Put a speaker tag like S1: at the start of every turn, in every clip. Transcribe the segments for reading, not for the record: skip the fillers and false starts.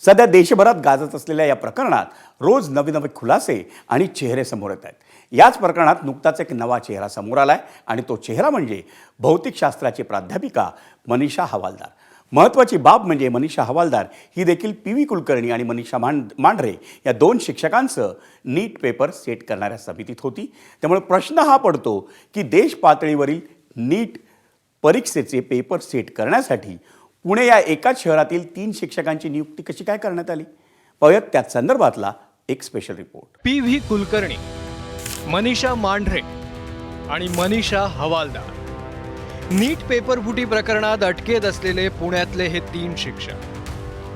S1: सध्या देशभरात गाजत असलेल्या या प्रकरणात रोज नवे नवे खुलासे आणि चेहरे समोर येत आहेत। याच प्रकरणात नुकताच एक नवा चेहरा समोर आलाय आणि तो चेहरा म्हणजे भौतिकशास्त्राची प्राध्यापिका मनीषा हवालदार। महत्त्वाची बाब म्हणजे मनीषा हवालदार ही देखील पी.व्ही. कुलकर्णी आणि मनीषा मांढरे या दोन शिक्षकांचं नीट पेपर सेट करणाऱ्या समितीत होती। त्यामुळे प्रश्न हा पडतो की देश पातळीवरील नीट परीक्षेचे पेपर सेट करण्यासाठी पुणे या एकाच शहरातील 3 शिक्षकांची नियुक्ती कशी काय करण्यात आली, पाहूयात त्याच संदर्भातला एक special report.
S2: P V. Kulkarni, Manisha Mandhare आणि मनीषा हवालदार नीट पेपरफुटी प्रकरणात अटकेत असलेले पुण्यातले हे 3 शिक्षक।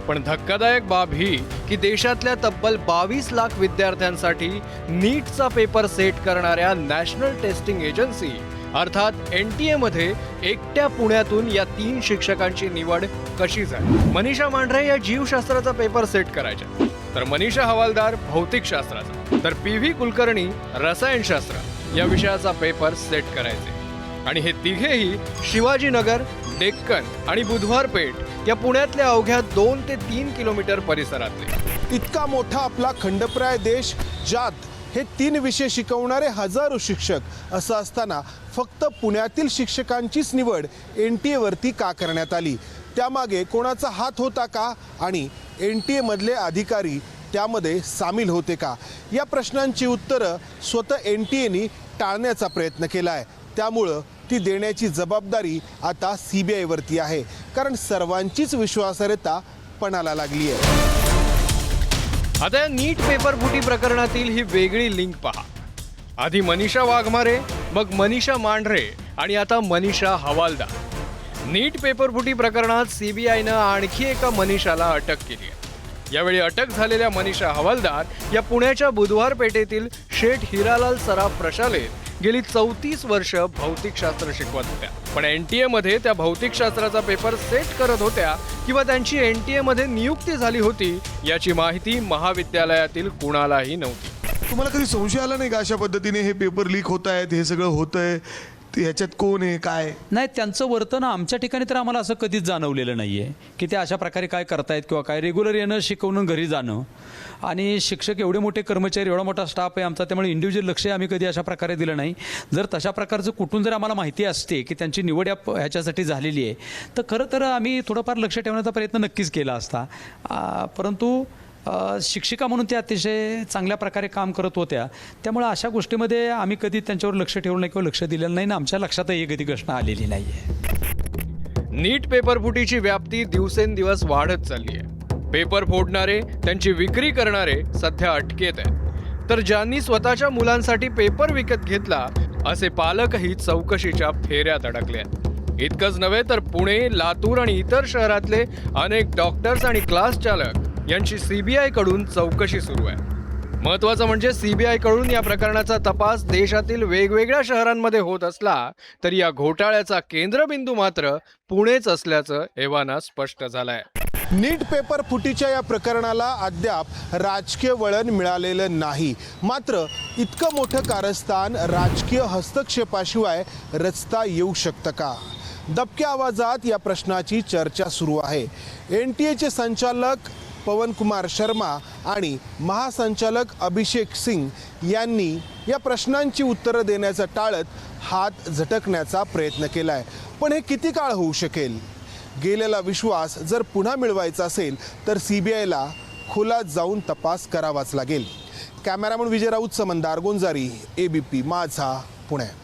S2: पण धक्कादायक बाब ही की देशातल्या तब्बल 22 लाख विद्यार्थ्यांसाठी नीटचा पेपर सेट करणाऱ्या नॅशनल टेस्टिंग एजन्सी अर्थात NTA मध्ये एकट्या पुण्यातून या 3 शिक्षकांची निवड कशी झाली। मनीषा मांढरे या जीवशास्त्राचा पेपर सेट करायच्या, तर मनीषा हवालदार भौतिकशास्त्राचा, तर पी.व्ही. कुलकर्णी रसायनशास्त्र या विषयाचा पेपर सेट करायचे। आणि हे तिघेही शिवाजीनगर, डेक्कन आणि बुधवार पेठ या पुण्यातल्या अवघ्या 2 ते 3 किलोमीटर परिसरातले।
S3: इतका मोठा आपला खंडप्राय देश, ज्यात हे 3 विषय शिकवणारे हजारो शिक्षक असं असताना फक्त पुण्यातील शिक्षकांचीच निवड NTA वरती का करण्यात आली? त्यामागे कोणाचा हात होता का आणि NTA मधले अधिकारी त्यामध्ये सामील होते का? या प्रश्नांची उत्तरं स्वतः NTAने टाळण्याचा प्रयत्न केला आहे। त्यामुळं ती देण्याची जबाबदारी आता CBI वरती आहे, कारण सर्वांचीच विश्वासार्हता पणाला लागली आहे।
S2: आता या नीट पेपर फुटी प्रकरणातील ही वेगळी लिंक पहा। आधी मनीषा वाघमारे, मग मनीषा मांढरे आणि आता मनीषा हवालदार। नीट पेपर फुटी प्रकरणात CBIनं आणखी एका मनीषाला अटक केली आहे। यावेळी अटक झालेल्या मनीषा हवालदार या पुण्याच्या बुधवार पेठेतील शेठ हिरालाल सराफ प्रशालेत गेली 34 वर्ष भौतिकशास्त्र शिकवत होत्या। पण NTA मध्ये त्या भौतिकशास्त्राचा पेपर सेट करत होत्या किंवा त्यांची NTA मध्ये नियुक्ती झाली होती याची माहिती महाविद्यालयातील कुणालाही नव्हती।
S4: तुम्हाला कधी संशय आला नाही का अशा पद्धतीने हे पेपर लीक होत आहेत, हे सगळं होतंय, ते ह्याच्यात कोण आहे काय?
S5: नाही, त्यांचं वर्तन आमच्या ठिकाणी तर आम्हाला असं कधीच जाणवलेलं नाही आहे की ते अशा प्रकारे काय करतायत किंवा काय। रेग्युलर येणं, शिकवणं, घरी जाणं, आणि शिक्षक एवढे मोठे कर्मचारी, एवढा मोठा स्टाफ आहे आमचा, त्यामुळे इंडिव्हिज्युअल लक्ष आम्ही कधी अशा प्रकारे दिलं नाही। जर तशा प्रकारचं कुठून जर आम्हाला माहिती असते की त्यांची निवड ह्याच्यासाठी झालेली आहे तर खरं तर आम्ही थोडंफार लक्ष ठेवण्याचा प्रयत्न नक्कीच केला असता। परंतु शिक्षिका म्हणून त्या अतिशय चांगल्या प्रकारे काम करत होत्या, त्यामुळे अशा गोष्टीमध्ये आम्ही कधी त्यांच्यावर लक्ष ठेवलं नाही किंवा लक्ष दिलेलं नाही ना आमच्या लक्षातही कधी गोष्ट आलेली नाही आहे।
S2: नीट पेपर फुटीची व्याप्ती दिवसेंदिवस वाढत चालली आहे। पेपर फोडणारे, त्यांची विक्री करणारे सध्या अटकेत आहेत, तर ज्यांनी स्वतःच्या मुलांसाठी पेपर विकत घेतला असे पालकही चौकशीच्या फेऱ्यात अडकले आहेत। इतकंच नव्हे तर पुणे, लातूर आणि इतर शहरातले अनेक डॉक्टर्स आणि क्लास चालक यांची CBI कडून चौकशी सुरू आहे। महत्त्वाचं म्हणजे CBI कडून या प्रकरणाचा तपास देशातील वेगवेगळ्या शहरांमध्ये होत असला तरी या घोटाळ्याचा केंद्रबिंदू मात्र पुणेच असल्याचं एव्हाना स्पष्ट झालंय।
S3: नीट पेपर फुटीच्या या प्रकरणाला अद्याप राजकीय वळण मिळालेलं नाही। मात्र इतकं मोठं कारस्थान राजकीय हस्तक्षेपाशिवाय रचता येऊ शकतं का? दबक्या आवाजात या प्रश्नाची चर्चा सुरू आहे। NTAचे संचालक पवन कुमार शर्मा आणि महासंचालक अभिषेक सिंग यांनी या प्रश्नांची उत्तरं देण्याचं टाळत हात झटकण्याचा प्रयत्न केलाय। पण हे किती काळ होऊ शकेल? गेलेला विश्वास जर पुन्हा मिळवायचा असेल तर CBIला खोलात जाऊन तपास करावाच लागेल। कॅमेरामन विजय राऊत, समंदार गोंजारी, ABP माझा, पुणे।